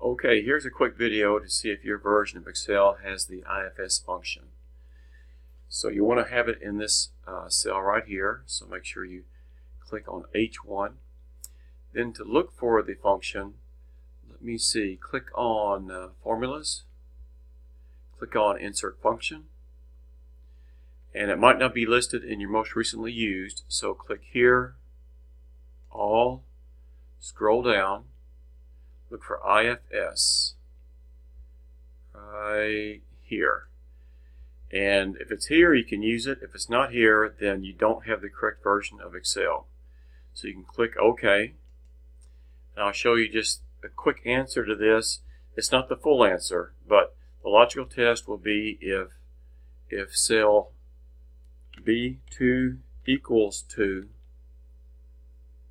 Okay, here's a quick video to see if your version of Excel has the IFS function. So you want to have it in this cell right here, so make sure you click on H1. Then to look for the function, let me see, click on Formulas, click on Insert Function, and it might not be listed in your most recently used, so click here, All, scroll down, look for IFS right here, and if it's here you can use it. If it's not here, then you don't have the correct version of Excel. So you can click OK, and I'll show you just a quick answer to this. It's not the full answer, but the logical test will be if cell B2 equals 2,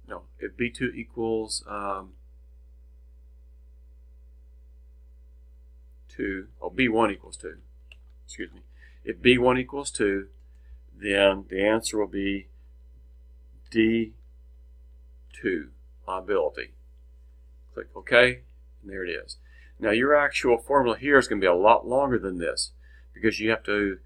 no, if B2 equals 2, oh, B1 equals 2, excuse me. If B1 equals 2, then the answer will be D2, liability. Click OK, and there it is. Now your actual formula here is going to be a lot longer than this, because you have to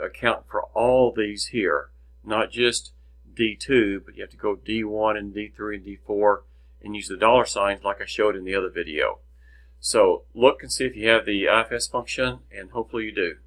account for all these here, not just D2, but you have to go D1 and D3 and D4 and use the dollar signs like I showed in the other video. So look and see if you have the IFS function, and hopefully you do.